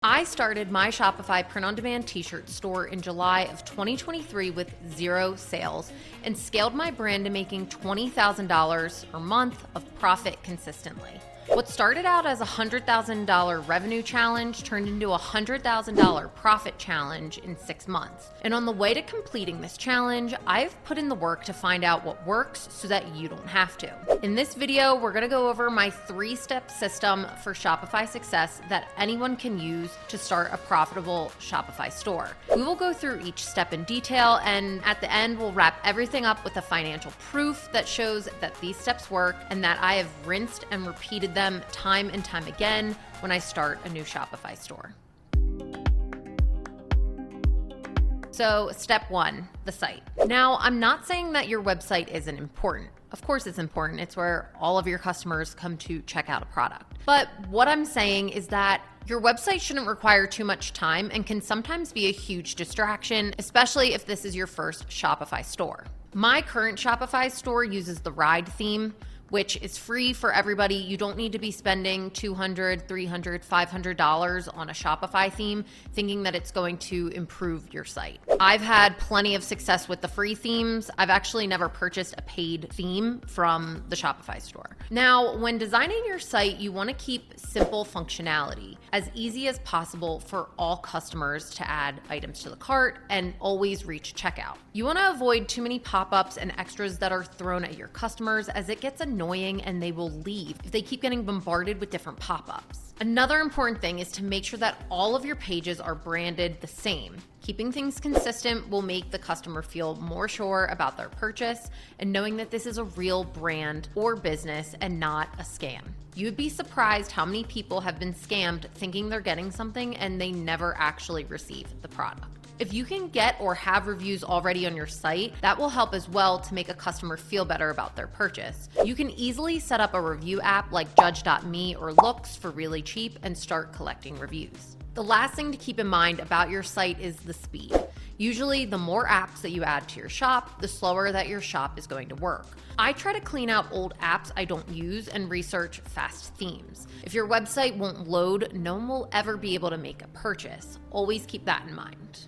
I started my Shopify print-on-demand t-shirt store in July of 2023 with 0 sales and scaled my brand to making $20,000 per month of profit consistently. What started out as a $100,000 revenue challenge turned into a $100,000 profit challenge in 6 months. And on the way to completing this challenge, I've put in the work to find out what works so that you don't have to. In this video, we're gonna go over my 3-step system for Shopify success that anyone can use to start a profitable Shopify store. We will go through each step in detail, and at the end, we'll wrap everything up with a financial proof that shows that these steps work and that I have rinsed and repeated them time and time again when I start a new Shopify store. So step 1, the site. Now, I'm not saying that your website isn't important. Of course it's important. It's where all of your customers come to check out a product. But what I'm saying is that your website shouldn't require too much time and can sometimes be a huge distraction, especially if this is your first Shopify store. My current Shopify store uses the Ride theme, which is free for everybody. You don't need to be spending $200, $300, $500 on a Shopify theme thinking that it's going to improve your site. I've had plenty of success with the free themes. I've actually never purchased a paid theme from the Shopify store. Now, when designing your site, you want to keep simple functionality as easy as possible for all customers to add items to the cart and always reach checkout. You want to avoid too many pop-ups and extras that are thrown at your customers, as it gets annoying and they will leave if they keep getting bombarded with different pop-ups. Another important thing is to make sure that all of your pages are branded the same. Keeping things consistent will make the customer feel more sure about their purchase and knowing that this is a real brand or business and not a scam. You'd be surprised how many people have been scammed thinking they're getting something and they never actually receive the product. If you can get or have reviews already on your site, that will help as well to make a customer feel better about their purchase. You can easily set up a review app like Judge.me or Looks for really cheap and start collecting reviews. The last thing to keep in mind about your site is the speed. Usually, the more apps that you add to your shop, the slower that your shop is going to work. I try to clean out old apps I don't use and research fast themes. If your website won't load, no one will ever be able to make a purchase. Always keep that in mind.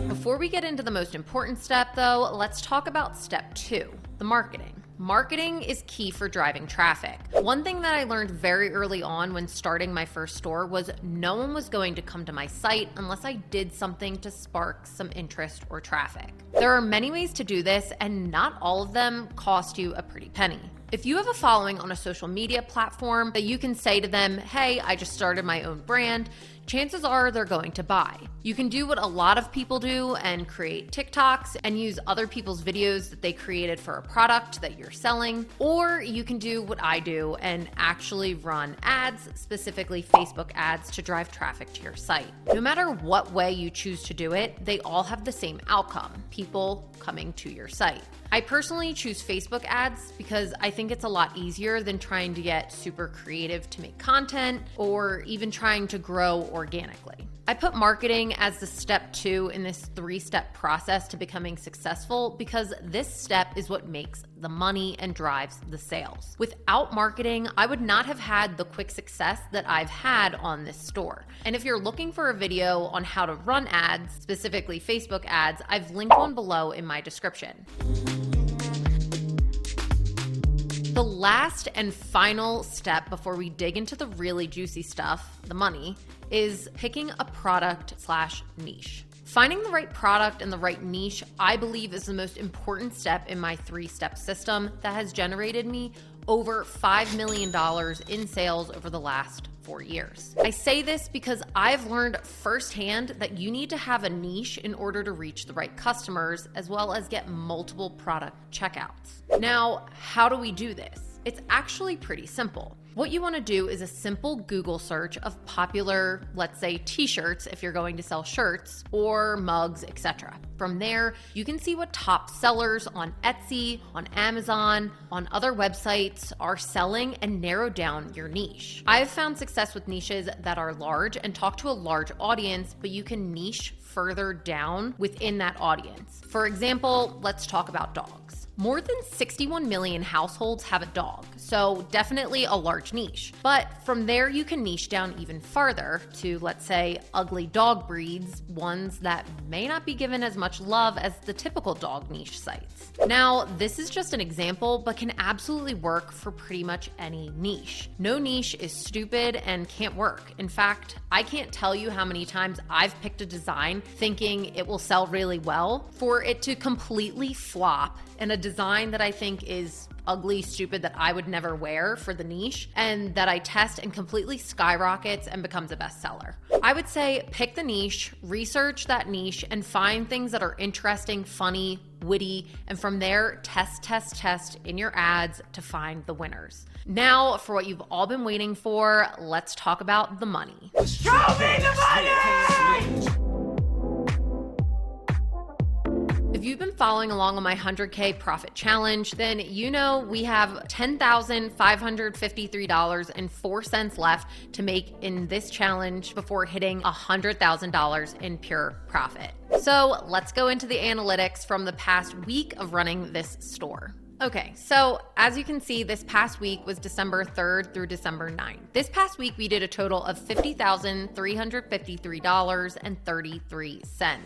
Before we get into the most important step, though, let's talk about step 2, the marketing. Marketing is key for driving traffic. One thing that I learned very early on when starting my first store was no one was going to come to my site unless I did something to spark some interest or traffic. There are many ways to do this, and not all of them cost you a pretty penny. If you have a following on a social media platform that you can say to them, hey, I just started my own brand, chances are they're going to buy. You can do what a lot of people do and create TikToks and use other people's videos that they created for a product that you're selling, or you can do what I do and actually run ads, specifically Facebook ads, to drive traffic to your site. No matter what way you choose to do it, they all have the same outcome: people coming to your site. I personally choose Facebook ads because I think it's a lot easier than trying to get super creative to make content or even trying to grow organically. I put marketing as the step 2 in this 3-step process to becoming successful because this step is what makes the money and drives the sales. Without marketing, I would not have had the quick success that I've had on this store. And if you're looking for a video on how to run ads, specifically Facebook ads, I've linked one below in my description. The last and final step before we dig into the really juicy stuff, the money, is picking a product/niche. Finding the right product and the right niche, I believe, is the most important step in my 3-step system that has generated me over $5 million in sales over the last 4 years. I say this because I've learned firsthand that you need to have a niche in order to reach the right customers, as well as get multiple product checkouts. Now, how do we do this? It's actually pretty simple. What you want to do is a simple Google search of popular, let's say, t-shirts if you're going to sell shirts, or mugs, etc. From there, you can see what top sellers on Etsy, on Amazon, on other websites are selling and narrow down your niche. I've found success with niches that are large and talk to a large audience, but you can niche further down within that audience. For example, let's talk about dogs. More than 61 million households have a dog, so definitely a large large niche. But from there, you can niche down even farther to, let's say, ugly dog breeds, ones that may not be given as much love as the typical dog niche sites. Now, this is just an example, but can absolutely work for pretty much any niche. No niche is stupid and can't work. In fact, I can't tell you how many times I've picked a design thinking it will sell really well for it to completely flop, and a design that I think is ugly, stupid, that I would never wear for the niche, and that I test and completely skyrockets and becomes a bestseller. I would say pick the niche, research that niche, and find things that are interesting, funny, witty, and from there, test in your ads to find the winners. Now, for what you've all been waiting for, let's talk about the money. Show me the money! If you've been following along on my 100K profit challenge, then you know we have $10,553.04 left to make in this challenge before hitting $100,000 in pure profit. So let's go into the analytics from the past week of running this store. Okay, so as you can see, this past week was December 3rd through December 9th. This past week, we did a total of $50,353.33.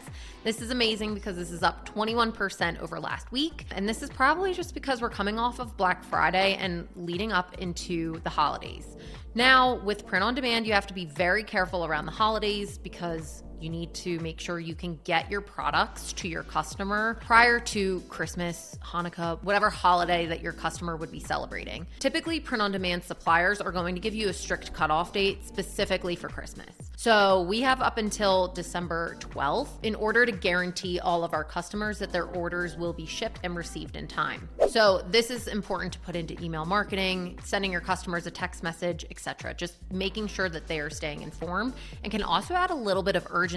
This is amazing because this is up 21% over last week. And this is probably just because we're coming off of Black Friday and leading up into the holidays. Now, with print on demand, you have to be very careful around the holidays because you need to make sure you can get your products to your customer prior to Christmas, Hanukkah, whatever holiday that your customer would be celebrating. Typically, print-on-demand suppliers are going to give you a strict cutoff date specifically for Christmas. So we have up until December 12th in order to guarantee all of our customers that their orders will be shipped and received in time. So this is important to put into email marketing, sending your customers a text message, etc. Just making sure that they are staying informed, and can also add a little bit of urgency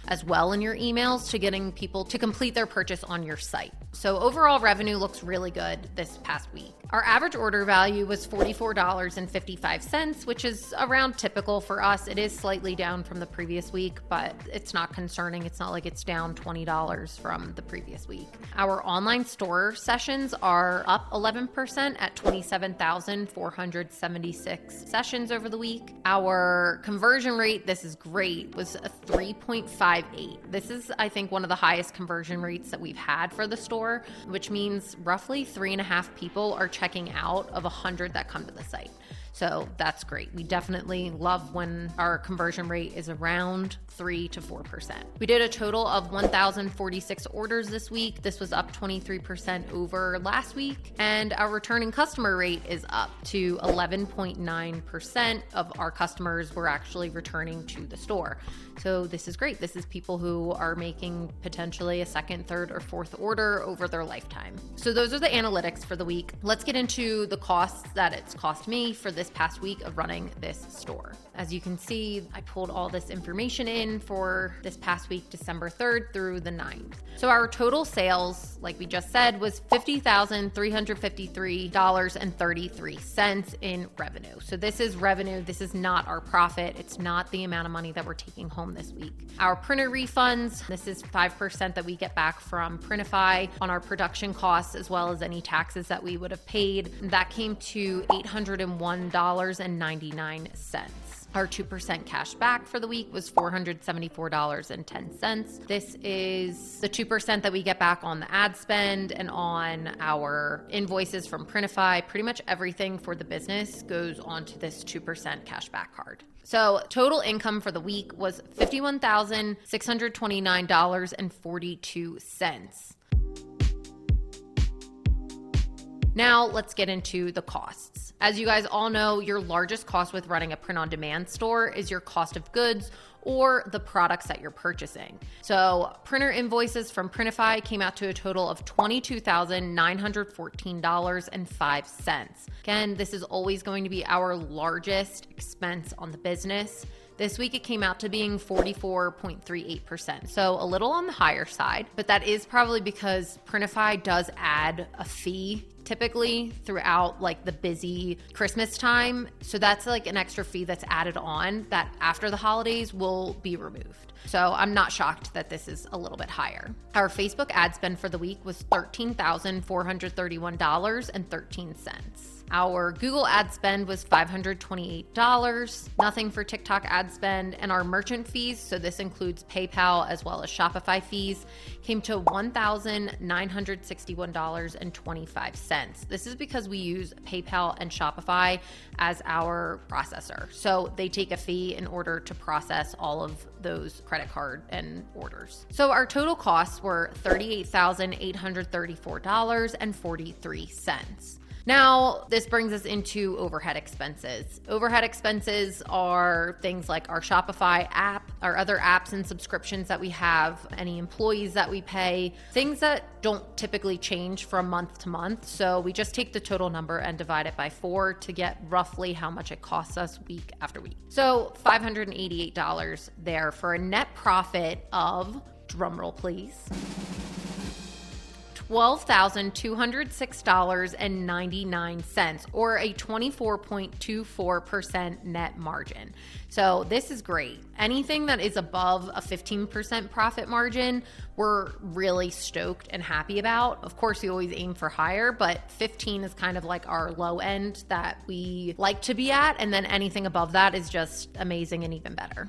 as well in your emails to getting people to complete their purchase on your site. So overall revenue looks really good this past week. Our average order value was $44.55, which is around typical for us. It is slightly down from the previous week, but it's not concerning. It's not like it's down $20 from the previous week. Our online store sessions are up 11% at 27,476 sessions over the week. Our conversion rate, this is great, was a 3.58. This is, I think, one of the highest conversion rates that we've had for the store, which means roughly 3.5 people are checking out of 100 that come to the site. So that's great. We definitely love when our conversion rate is around 3 to 4%. We did a total of 1,046 orders this week. This was up 23% over last week. And our returning customer rate is up to 11.9% of our customers were actually returning to the store. So this is great. This is people who are making potentially a second, third, or fourth order over their lifetime. So those are the analytics for the week. Let's get into the costs that it's cost me for this past week of running this store. As you can see, I pulled all this information in for this past week, December 3rd through the 9th. So our total sales, like we just said, was $50,353.33 in revenue. So this is revenue. This is not our profit. It's not the amount of money that we're taking home this week. Our printer refunds, this is 5% that we get back from Printify on our production costs, as well as any taxes that we would have paid. That came to $801.99. Our 2% cash back for the week was $474.10. This is the 2% that we get back on the ad spend and on our invoices from Printify. Pretty much everything for the business goes onto this 2% cash back card. So total income for the week was $51,629.42. Now let's get into the costs. As you guys all know, your largest cost with running a print-on-demand store is your cost of goods or the products that you're purchasing. So printer invoices from Printify came out to a total of $22,914.05. Again, this is always going to be our largest expense on the business. This week it came out to being 44.38%. So a little on the higher side, but that is probably because Printify does add a fee typically throughout like the busy Christmas time. So that's like an extra fee that's added on that after the holidays will be removed. So I'm not shocked that this is a little bit higher. Our Facebook ad spend for the week was $13,431.13. Our Google ad spend was $528, nothing for TikTok ad spend, and our merchant fees, so this includes PayPal as well as Shopify fees, came to $1,961.25. This is because we use PayPal and Shopify as our processor. So they take a fee in order to process all of those credit card and orders. So our total costs were $38,834.43. Now, this brings us into overhead expenses. Overhead expenses are things like our Shopify app, our other apps and subscriptions that we have, any employees that we pay, things that don't typically change from month to month. So we just take the total number and divide it by 4 to get roughly how much it costs us week after week. So $588 there for a net profit of, drumroll please, $12,206.99, or a 24.24% net margin. So this is great. Anything that is above a 15% profit margin, we're really stoked and happy about. Of course, we always aim for higher, but 15 is kind of like our low end that we like to be at. And then anything above that is just amazing and even better.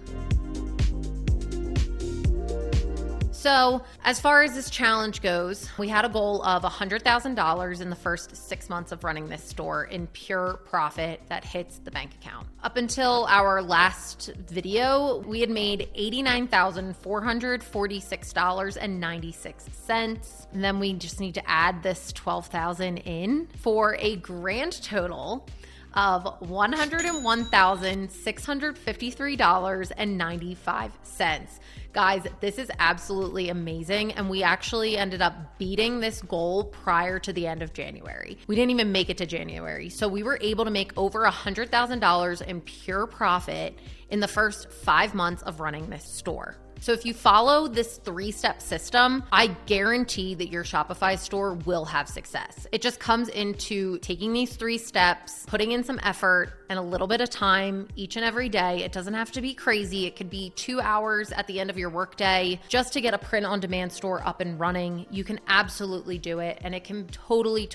So as far as this challenge goes, we had a goal of $100,000 in the first 6 months of running this store in pure profit that hits the bank account. Up until our last video, we had made $89,446.96. And then we just need to add this $12,000 in for a grand total of $101,653.95. Guys, this is absolutely amazing, and we actually ended up beating this goal prior to the end of January. We didn't even make it to January, so we were able to make over $100,000 in pure profit in the first 5 months of running this store. So if you follow this 3-step system, I guarantee that your Shopify store will have success. It just comes into taking these 3 steps, putting in some effort and a little bit of time each and every day. It doesn't have to be crazy. It could be 2 hours at the end of your workday just to get a print-on-demand store up and running. You can absolutely do it, and it can totally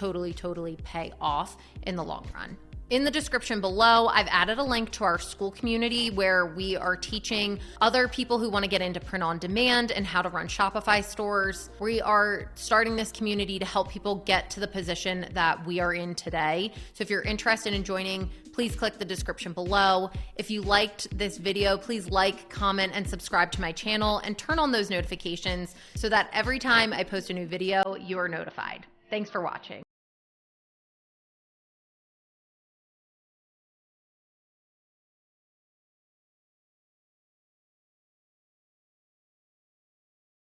pay off in the long run. In the description below, I've added a link to our school community where we are teaching other people who want to get into print on demand and how to run Shopify stores. We are starting this community to help people get to the position that we are in today. So if you're interested in joining, please click the description below. If you liked this video, please like, comment, and subscribe to my channel and turn on those notifications so that every time I post a new video, you are notified. Thanks for watching.